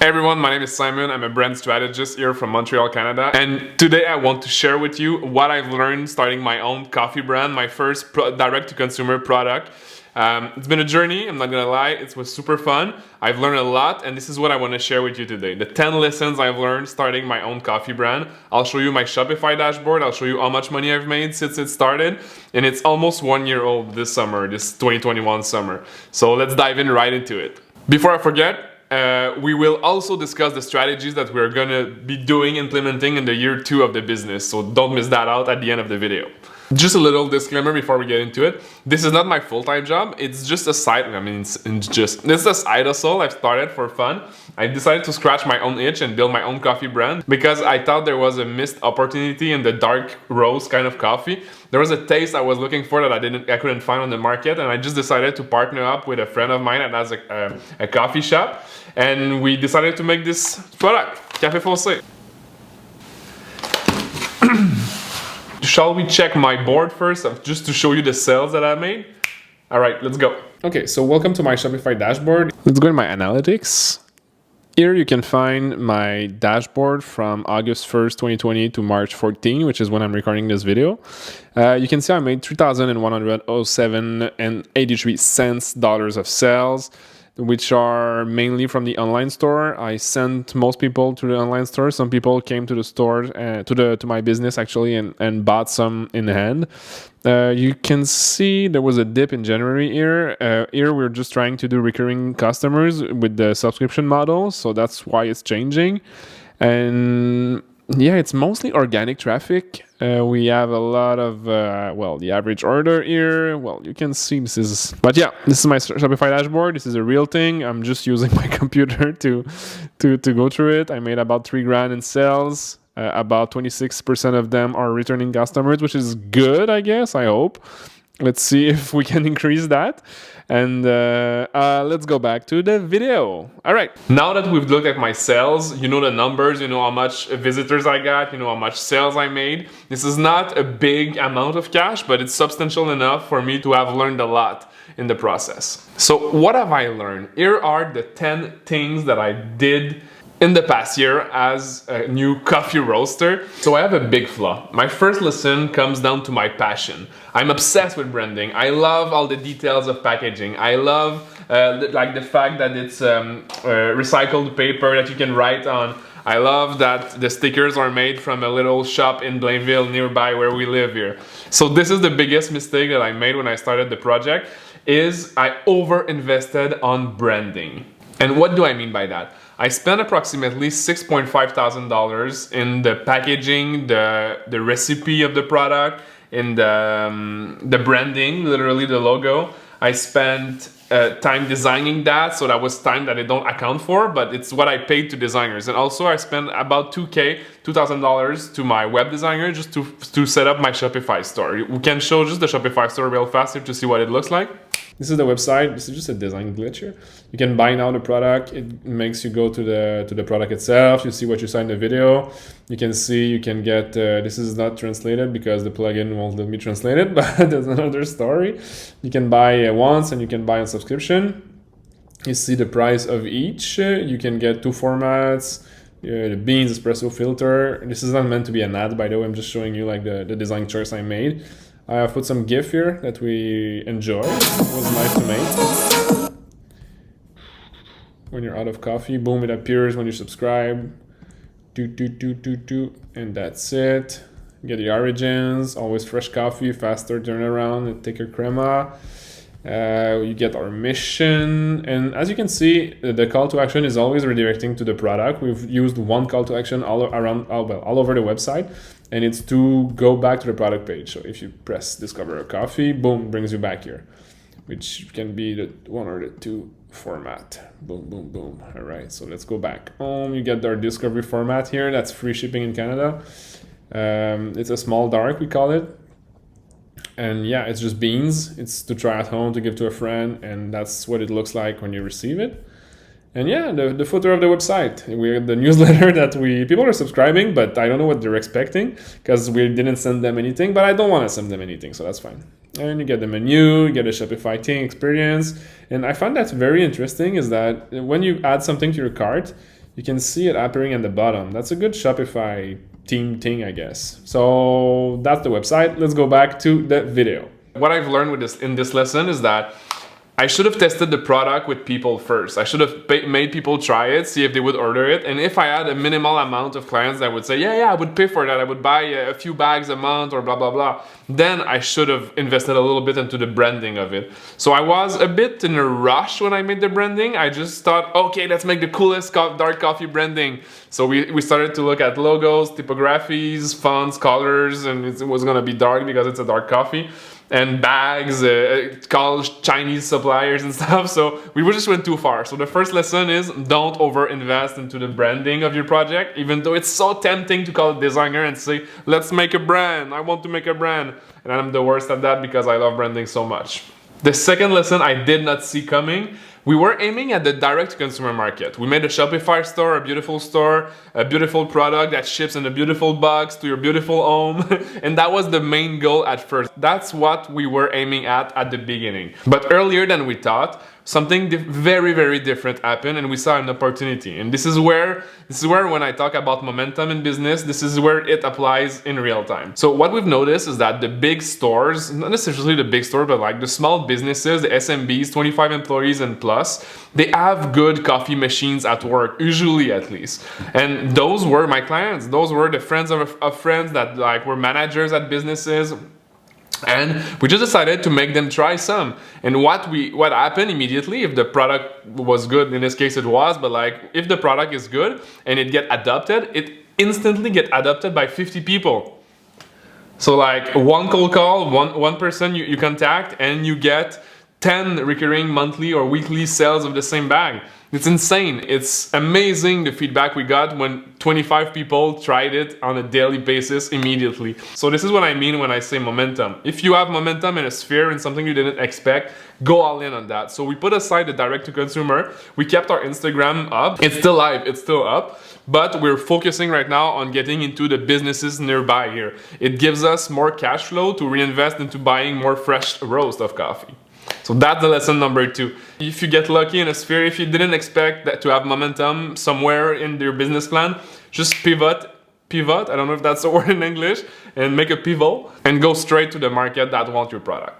Hey everyone, my name is Simon. I'm a brand strategist here from Montreal, Canada. And today I want to share with you what I've learned starting my own coffee brand, my first direct-to-consumer product. It's been a journey, I'm not gonna lie, it was super fun. I've learned a lot, and this is what I want to share with you today. The 10 lessons I've learned starting my own coffee brand. I'll show you my Shopify dashboard, I'll show you how much money I've made since it started, and it's almost 1 year old this summer, this 2021 summer. So let's dive in right into it. Before I forget, we will also discuss the strategies that we're gonna be implementing in the year 2 of the business, so don't miss that out at the end of the video. Just a little disclaimer before we get into it. This is not my full-time job, it's just a side, it's a side hustle I've started for fun. I decided to scratch my own itch and build my own coffee brand because I thought there was a missed opportunity in the dark roast kind of coffee. There was a taste I was looking for that I couldn't find on the market, and I just decided to partner up with a friend of mine that has a coffee shop, and we decided to make this product, Café Foncé. Shall we check my board first, just to show you the sales that I made? All right, let's go. Okay, so welcome to my Shopify dashboard. Let's go to my analytics. Here you can find my dashboard from August 1st, 2020 to March 14, which is when I'm recording this video. You can see I made $3,107.83 of sales, which are mainly from the online store. I sent most people to the online store. Some people came to the store, to my business actually, and bought some in hand. You can see there was a dip in January here. Here we're just trying to do recurring customers with the subscription model, so that's why it's changing. And yeah, it's mostly organic traffic. We have a lot of, the average order here. Well, you can see this is my Shopify dashboard. This is a real thing. I'm just using my computer to go through it. I made about $3,000 in sales. About 26% of them are returning customers, which is good, I guess, I hope. Let's see if we can increase that. And let's go back to the video. All right, now that we've looked at my sales, you know the numbers, you know how much visitors I got, you know how much sales I made. This is not a big amount of cash, but it's substantial enough for me to have learned a lot in the process. So what have I learned? Here are the 10 things that I did in the past year as a new coffee roaster. So I have a big flaw. My first lesson comes down to my passion. I'm obsessed with branding. I love all the details of packaging. I love the fact that it's recycled paper that you can write on. I love that the stickers are made from a little shop in Blainville nearby where we live here. So this is the biggest mistake that I made when I started the project, is I over-invested on branding. And what do I mean by that? I spent approximately $6,500 in the packaging, the recipe of the product, in the branding, literally the logo. I spent time designing that, so that was time that I don't account for, but it's what I paid to designers. And also I spent about $2,000 to my web designer just to set up my Shopify store. We can show just the Shopify store real fast to see what it looks like. This is the website. This is just a design glitch here. You can buy now the product. It makes you go to the product itself. You see what you saw in the video. You can see you can get, this is not translated because the plugin won't let me translate it, but that's another story. You can buy once and you can buy on subscription. You see the price of each. You can get 2 formats. The beans, espresso filter. This is not meant to be an ad, by the way. I'm just showing you like the design choice I made. I have put some GIF here that we enjoy. It was nice to make. When you're out of coffee, boom, it appears when you subscribe. And that's it. Get the origins, always fresh coffee, faster turnaround, and thicker crema. You get our mission, and as you can see, the call to action is always redirecting to the product. We've used one call to action all over the website, and it's to go back to the product page. So if you press discover a coffee, boom, brings you back here, which can be the 1 or the 2 format. Boom, boom, boom. All right, so let's go back. You get our discovery format here. That's free shipping in Canada. It's a small dark, we call it. And yeah, it's just beans. It's to try at home, to give to a friend, and that's what it looks like when you receive it. And yeah, the footer of the website. We're the newsletter that people are subscribing, but I don't know what they're expecting because we didn't send them anything, but I don't want to send them anything, so that's fine. And you get the menu, you get a Shopify thing experience. And I find that's very interesting is that when you add something to your cart, You can see it appearing at the bottom. That's a good Shopify team thing, I guess. So that's the website. Let's go back to the video. What I've learned with this in this lesson is that I should have tested the product with people first. I should have made people try it, see if they would order it. And if I had a minimal amount of clients that would say, yeah, I would pay for that. I would buy a few bags a month or blah, blah, blah. Then I should have invested a little bit into the branding of it. So I was a bit in a rush when I made the branding. I just thought, okay, let's make the coolest dark coffee branding. So we started to look at logos, typographies, fonts, colors, and it was gonna be dark because it's a dark coffee. And bags, call Chinese suppliers and stuff. So we just went too far. So the first lesson is don't over invest into the branding of your project, even though it's so tempting to call a designer and say, let's make a brand. I want to make a brand. And I'm the worst at that because I love branding so much. The second lesson I did not see coming. We were aiming at the direct-to-consumer market. We made a Shopify store, a beautiful product that ships in a beautiful box to your beautiful home. And that was the main goal at first. That's what we were aiming at the beginning. But earlier than we thought, something very, very different happened and we saw an opportunity. And this is where when I talk about momentum in business, this is where it applies in real time. So what we've noticed is that the big stores, not necessarily the big store, but like the small businesses, the SMBs, 25 employees and plus, they have good coffee machines at work, usually at least. And those were my clients. Those were the friends of friends that like were managers at businesses. And we just decided to make them try some. And what happened immediately, if the product was good, in this case it was, but like if the product is good and it get adopted, it instantly get adopted by 50 people. So like one cold call, one person you contact and you get 10 recurring monthly or weekly sales of the same bag. It's insane. It's amazing the feedback we got when 25 people tried it on a daily basis immediately. So this is what I mean when I say momentum. If you have momentum in a sphere and something you didn't expect, go all in on that. So we put aside the direct to consumer. We kept our Instagram up. It's still live, it's still up, but we're focusing right now on getting into the businesses nearby here. It gives us more cash flow to reinvest into buying more fresh roast of coffee. So that's the lesson number 2. If you get lucky in a sphere, if you didn't expect that to have momentum somewhere in your business plan, just pivot, I don't know if that's a word in English, and make a pivot and go straight to the market that wants your product.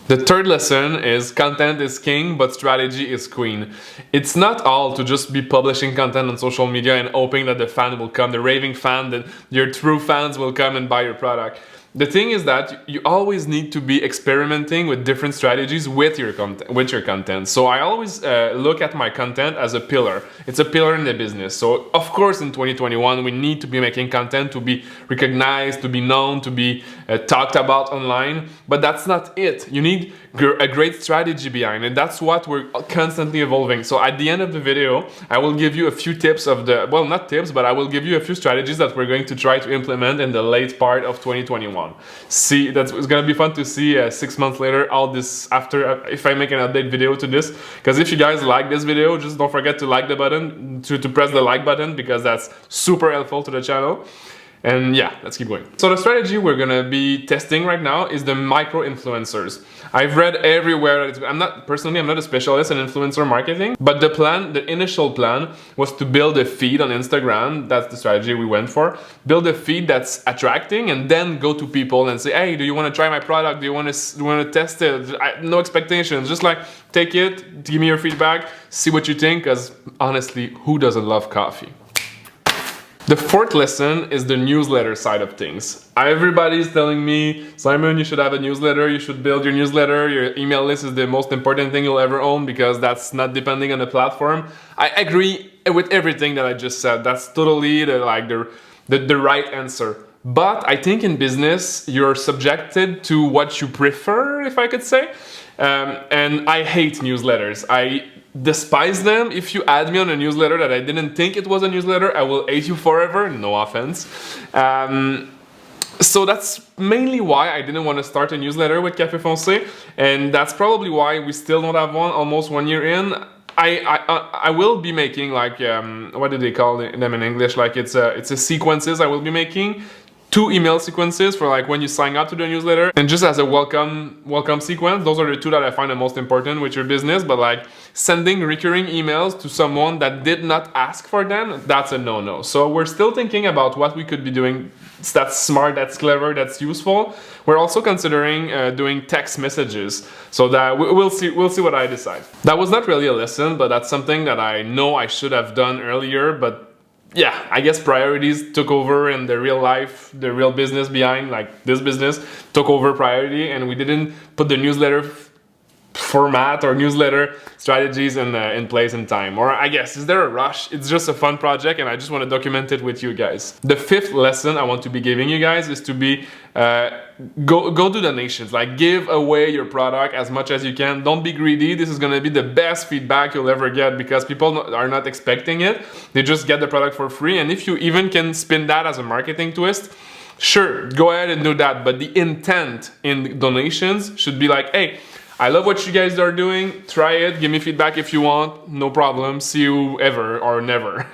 The third lesson is content is king, but strategy is queen. It's not all to just be publishing content on social media and hoping that the fan will come, the raving fan, that your true fans will come and buy your product. The thing is that you always need to be experimenting with different strategies with your content. So I always look at my content as a pillar. It's a pillar in the business. So of course in 2021 we need to be making content to be recognized, to be known, to be talked about online. But that's not it. You need a great strategy behind it. That's what we're constantly evolving. So at the end of the video, I will give you a few tips of well, not tips, but I will give you a few strategies that we're going to try to implement in the late part of 2021. See, it's gonna be fun to see 6 months later all this after if I make an update video to this, because if you guys like this video, just don't forget to like the button, to press the like button, because that's super helpful to the channel. And yeah, let's keep going. So the strategy we're gonna be testing right now is the micro influencers. I've read everywhere that I'm not a specialist in influencer marketing, but the initial plan was to build a feed on Instagram. That's the strategy we went for. Build a feed that's attracting and then go to people and say, hey, do you want to try my product? Do you want to test it? No expectations, just like take it, give me your feedback, see what you think, because honestly, who doesn't love coffee? The fourth lesson is the newsletter side of things. Everybody's telling me, Simon, you should have a newsletter, you should build your newsletter, your email list is the most important thing you'll ever own because that's not depending on the platform. I agree with everything that I just said. That's totally the right answer. But I think in business, you're subjected to what you prefer, if I could say. And I hate newsletters. I despise them. If you add me on a newsletter that I didn't think it was a newsletter, I will hate you forever. No offense. So that's mainly why I didn't want to start a newsletter with Café Foncé, and that's probably why we still don't have one almost 1 year in. I will be making like what do they call them in English? Like it's a sequences I will be making 2 email sequences for like when you sign up to the newsletter, and just as a welcome sequence. Those are the 2 that I find the most important with your business. But like sending recurring emails to someone that did not ask for them, that's a no-no. So we're still thinking about what we could be doing that's smart, that's clever, that's useful. We're also considering doing text messages, so that we'll see what I decide. That was not really a lesson, but that's something that I know I should have done earlier. But yeah, I guess priorities took over, and the real life, the real business behind like this business took over priority, and we didn't put the newsletter format or newsletter strategies in place in time. Or I guess, is there a rush? It's just a fun project, and I just want to document it with you guys. The 5th lesson I want to be giving you guys is to be go do donations. Like, give away your product as much as you can. Don't be greedy. This is going to be the best feedback you'll ever get, because people are not expecting it. They just get the product for free. And if you even can spin that as a marketing twist, sure, go ahead and do that. But the intent in donations should be like, hey, I love what you guys are doing. Try it. Give me feedback if you want. No problem. See you ever or never.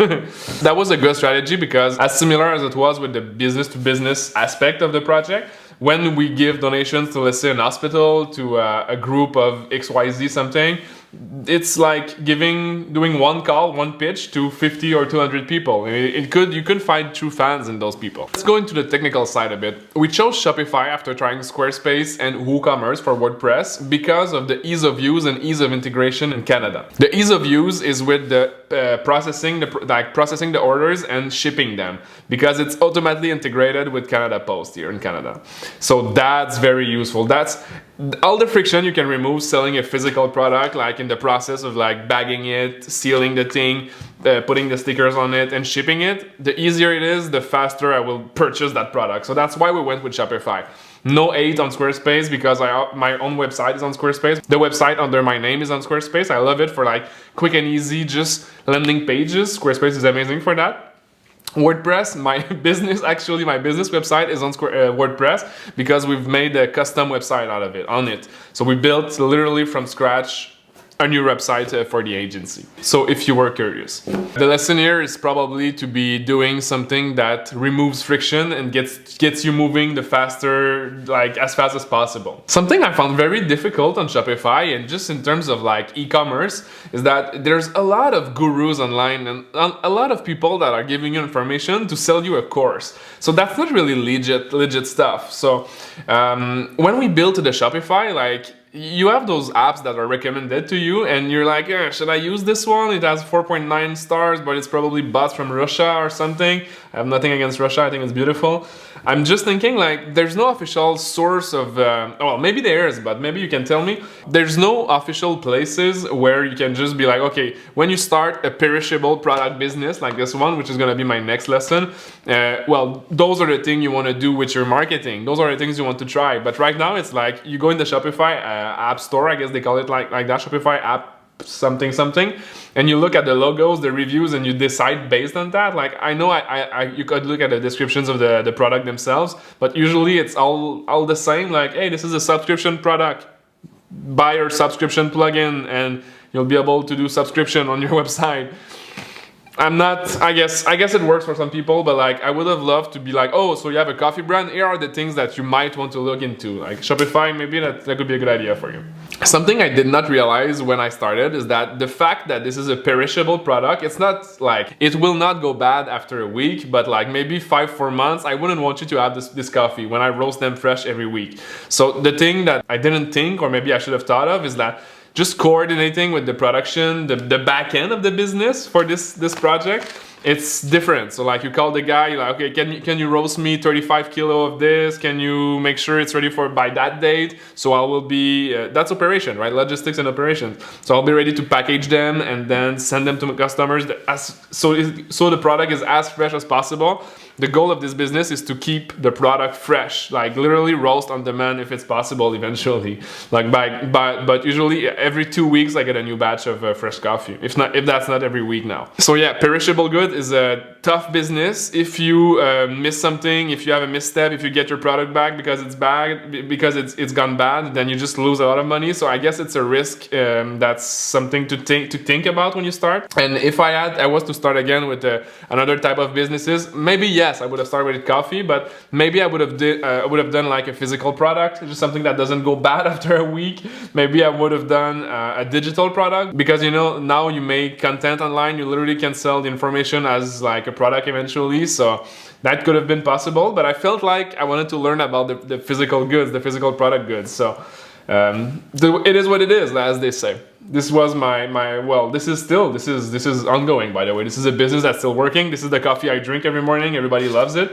That was a good strategy, because as similar as it was with the business to business aspect of the project, when we give donations to, let's say, an hospital, to a group of XYZ something, it's like doing one call, one pitch to 50 or 200 people. You could find true fans in those people. Let's go into the technical side a bit. We chose Shopify after trying Squarespace and WooCommerce for WordPress because of the ease of use and ease of integration in Canada. The ease of use is with the processing the orders and shipping them, because it's automatically integrated with Canada Post here in Canada. So that's very useful. That's all the friction you can remove selling a physical product, like in the process of like bagging it, sealing the thing, putting the stickers on it and shipping it. The easier it is, the faster I will purchase that product. So that's why we went with Shopify. No hate on Squarespace, because my own website is on Squarespace. The website under my name is on Squarespace. I love it for like quick and easy, just landing pages. Squarespace is amazing for that. WordPress, my business website is on WordPress, because we've made a custom website out of it, on it. So we built literally from scratch a new website for the agency. So if you were curious, the lesson here is probably to be doing something that removes friction and gets you moving the faster, like as fast as possible. Something I found very difficult on Shopify, and just in terms of like e-commerce, is that there's a lot of gurus online and a lot of people that are giving you information to sell you a course. So that's not really legit stuff. So when we built the Shopify, like, you have those apps that are recommended to you, and you're like, yeah, should I use this one? It has 4.9 stars, but it's probably bought from Russia or something. I have nothing against Russia. I think it's beautiful. I'm just thinking, like, there's no official source of, well, maybe there is, but maybe you can tell me. There's no official places where you can just be like, okay, when you start a perishable product business like this one, which is going to be my next lesson, well, those are the things you want to do with your marketing. Those are the things you want to try. But right now, it's like you go in the Shopify app store, I guess they call it like that, Shopify app something, and you look at the logos, the reviews, and you decide based on that. Like, I know you could look at the descriptions of the product themselves, but usually it's all the same. Like, hey, this is a subscription product, buy your subscription plugin and you'll be able to do subscription on your website. I guess it works for some people, but like, I would have loved to be like, oh, so you have a coffee brand, here are the things that you might want to look into. Like Shopify, maybe that could be a good idea for you. Something I did not realize when I started is that the fact that this is a perishable product, it's not like, it will not go bad after a week, but like maybe 4 months, I wouldn't want you to have this coffee when I roast them fresh every week. So the thing that I didn't think, or maybe I should have thought of, is that just coordinating with the production, the back end of the business for this project, it's different. So like, you call the guy, you're like, okay, can you roast me 35 kilo of this? Can you make sure it's ready by that date? So I will be, that's operation, right? Logistics and operations. So I'll be ready to package them and then send them to my customers so the product is as fresh as possible. The goal of this business is to keep the product fresh, like literally roast on demand if it's possible eventually. Like but usually every 2 weeks I get a new batch of fresh coffee. If that's not every week now. So yeah, perishable good is a tough business. If you miss something, if you have a misstep, if you get your product back because it's bad, because it's gone bad, then you just lose a lot of money. So I guess it's a risk. That's something to think about when you start. And if I was to start again with another type of businesses, maybe yes, I would have started with coffee, but maybe I would have done like a physical product, just something that doesn't go bad after a week. Maybe I would have done a digital product, because you know, now you make content online, you literally can sell the information as like a product eventually. So that could have been possible, but I felt like I wanted to learn about the physical goods, the physical product goods. So it is what it is, as they say. This was well, this is ongoing, by the way. This is a business that's still working. This is the coffee I drink every morning. Everybody loves it.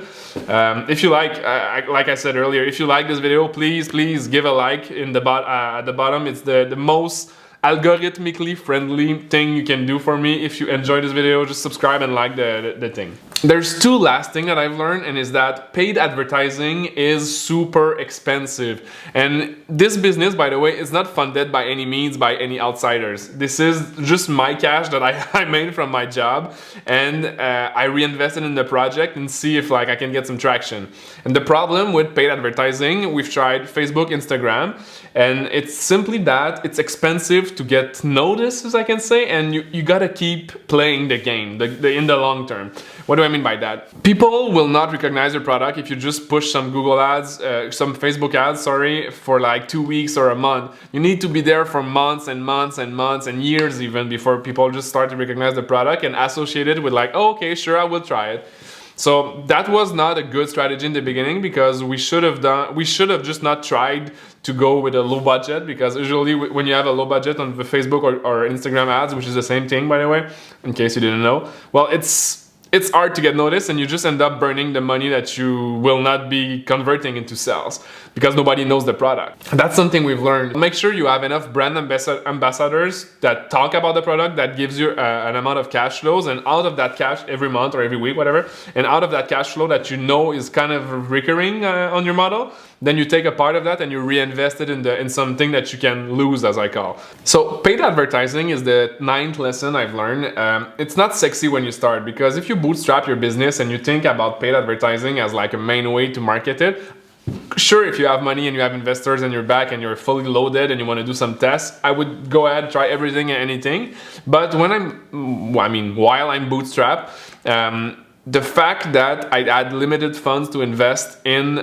If you like I said earlier, if you like this video, please give a like at the bottom. It's the most algorithmically friendly thing you can do for me. If you enjoy this video, just subscribe and like the thing. There's two last things that I've learned, and is that paid advertising is super expensive. And this business, by the way, is not funded by any means by any outsiders. This is just my cash that I made from my job, and I reinvested in the project and see if like I can get some traction. And the problem with paid advertising, we've tried Facebook, Instagram, and it's simply that it's expensive to get noticed, as I can say, and you gotta keep playing the game in the long term. What do I mean by that? People will not recognize your product if you just push some Google ads, some Facebook ads, sorry, for like 2 weeks or a month. You need to be there for months and months and months and years even before people just start to recognize the product and associate it with like, oh, okay, sure, I will try it. So that was not a good strategy in the beginning, because we should have just not tried to go with a low budget, because usually when you have a low budget on the Facebook or Instagram ads, which is the same thing, by the way, in case you didn't know, well, it's hard to get noticed, and you just end up burning the money that you will not be converting into sales because nobody knows the product. That's something we've learned. Make sure you have enough brand ambassadors that talk about the product, that gives you an amount of cash flows, and out of that cash every month or every week, whatever, and out of that cash flow that you know is kind of recurring on your model, then you take a part of that and you reinvest it in something that you can lose, as I call. So paid advertising is the 9th lesson I've learned. It's not sexy when you start, because if you bootstrap your business and you think about paid advertising as like a main way to market it, sure, if you have money and you have investors and you're back and you're fully loaded and you want to do some tests, I would go ahead, try everything and anything. But while I'm bootstrapped, the fact that I had limited funds to invest in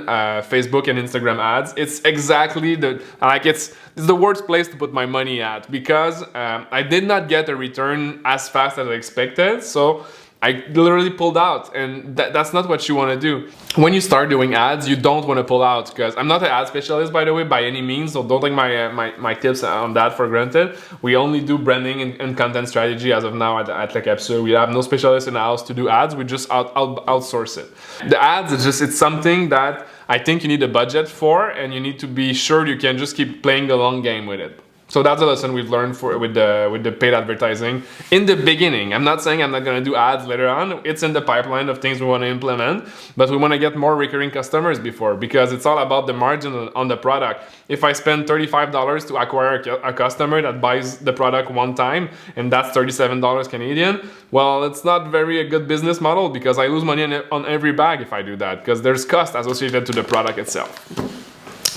Facebook and Instagram ads, it's exactly it's the worst place to put my money at, because I did not get a return as fast as I expected. So I literally pulled out, and that's not what you want to do. When you start doing ads, you don't want to pull out, because I'm not an ad specialist, by the way, by any means, so don't take my tips on that for granted. We only do branding and content strategy as of now at Le Capsule. We have no specialists in the house to do ads, we just outsource it. The ads, it's something that I think you need a budget for, and you need to be sure you can just keep playing the long game with it. So that's a lesson we've learned with the paid advertising in the beginning. I'm not saying I'm not going to do ads later on. It's in the pipeline of things we want to implement, but we want to get more recurring customers because it's all about the margin on the product. If I spend $35 to acquire a customer that buys the product one time, and that's $37 Canadian, well, it's not very a good business model, because I lose money on every bag if I do that, because there's cost associated to the product itself.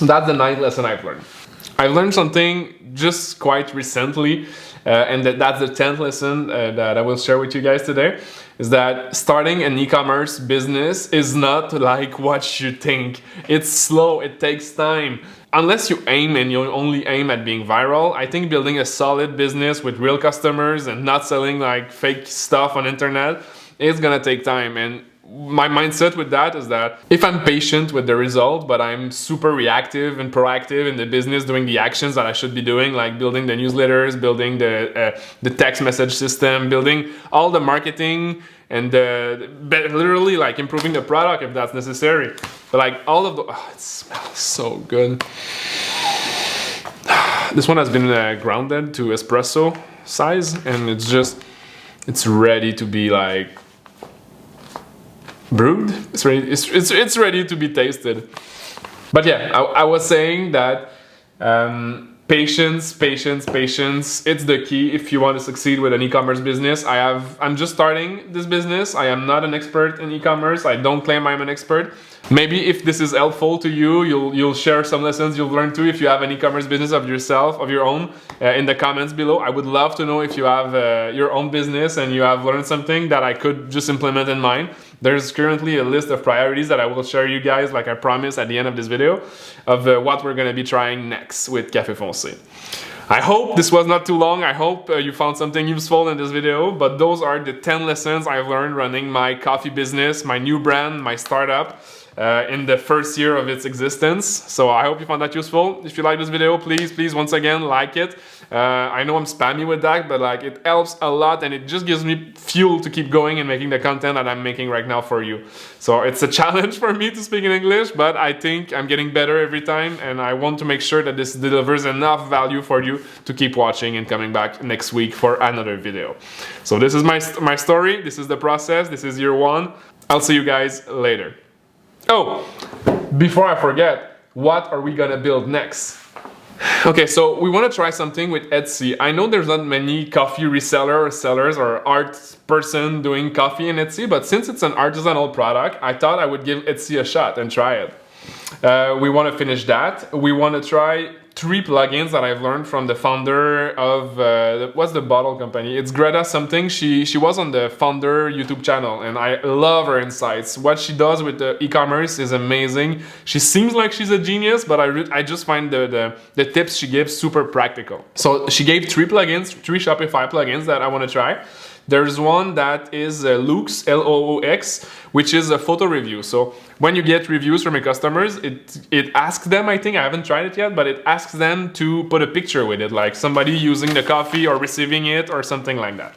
That's the 9th lesson I've learned. I learned something just quite recently, and that's the 10th lesson that I will share with you guys today, is that starting an e-commerce business is not like what you think. It's slow, it takes time. Unless you aim and you only aim at being viral, I think building a solid business with real customers and not selling like fake stuff on internet is gonna take time. And my mindset with that is that if I'm patient with the result, but I'm super reactive and proactive in the business, doing the actions that I should be doing, like building the newsletters, building the text message system, building all the marketing, and literally like improving the product if that's necessary. But like all of it smells so good. This one has been grounded to espresso size, and it's ready to be like brewed. It's ready. It's ready to be tasted. But yeah, I was saying that Patience, patience, patience. It's the key if you want to succeed with an e-commerce business. I'm just starting this business. I am not an expert in e-commerce. I don't claim I'm an expert. Maybe if this is helpful to you, you'll share some lessons you'll learn too if you have an e-commerce business of yourself, of your own, in the comments below. I would love to know if you have your own business and you have learned something that I could just implement in mine. There's currently a list of priorities that I will share you guys, like I promised at the end of this video, of what we're going to be trying next with Café Foncé. I hope this was not too long. I hope you found something useful in this video, but those are the 10 lessons I've learned running my coffee business, my new brand, my startup, in the first year of its existence. So I hope you found that useful. If you like this video, please, once again, like it. I know I'm spammy with that, but like it helps a lot and it just gives me fuel to keep going and making the content that I'm making right now for you. So it's a challenge for me to speak in English, but I think I'm getting better every time and I want to make sure that this delivers enough value for you to keep watching and coming back next week for another video. So this is my story, this is the process, this is year 1. I'll see you guys later. Oh, before I forget, what are we gonna build next? Okay, so we want to try something with Etsy. I know there's not many coffee reseller or sellers or art person doing coffee in Etsy, but since it's an artisanal product, I thought I would give Etsy a shot and try it. We want to finish that. We want to try 3 plugins that I've learned from the founder of, what's the bottle company? It's Greta something. She was on the founder YouTube channel and I love her insights. What she does with the e-commerce is amazing. She seems like she's a genius, but I just find the tips she gives super practical. So she gave 3 plugins, 3 Shopify plugins that I want to try. There's one that is LOOX, L-O-O-X, which is a photo review. So when you get reviews from your customers, it asks them, I think, I haven't tried it yet, but it asks them to put a picture with it, like somebody using the coffee or receiving it or something like that.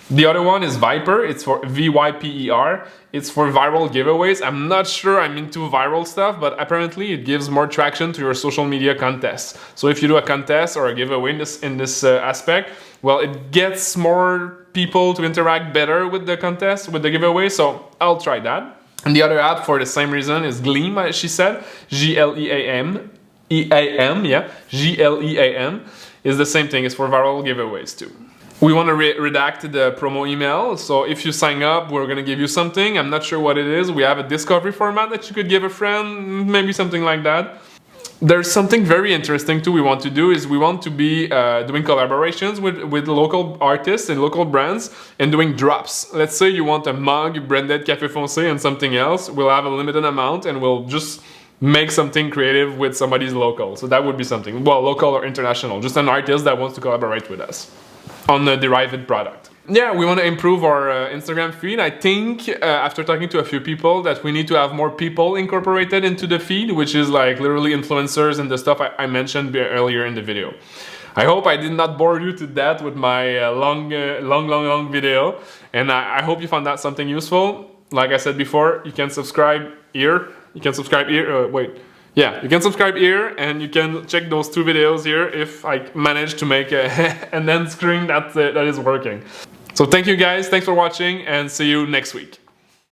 The other one is Vyper, it's for V-Y-P-E-R. It's for viral giveaways. I'm not sure I'm into viral stuff, but apparently it gives more traction to your social media contests. So if you do a contest or a giveaway in this aspect, well, it gets more people to interact better with the contest, with the giveaway, so I'll try that. And the other app for the same reason is Gleam, as she said, G-L-E-A-M, yeah, G-L-E-A-M, is the same thing, it's for viral giveaways too. We want to redact the promo email, so if you sign up, we're going to give you something. I'm not sure what it is. We have a discovery format that you could give a friend, maybe something like that. There's something very interesting too we want to do is we want to be doing collaborations with local artists and local brands and doing drops. Let's say you want a mug branded Café Foncé and something else. We'll have a limited amount and we'll just make something creative with somebody's local. So that would be something, well, local or international, just an artist that wants to collaborate with us on a derived product. Yeah, we want to improve our Instagram feed. I think after talking to a few people that we need to have more people incorporated into the feed, which is like literally influencers and the stuff I mentioned earlier in the video. I hope I did not bore you to death with my long video, and I hope you found that something useful. Like I said before, you can subscribe here. You can subscribe here. Yeah, you can subscribe here and you can check those 2 videos here if I manage to make an end screen that is working. So thank you guys, thanks for watching and see you next week.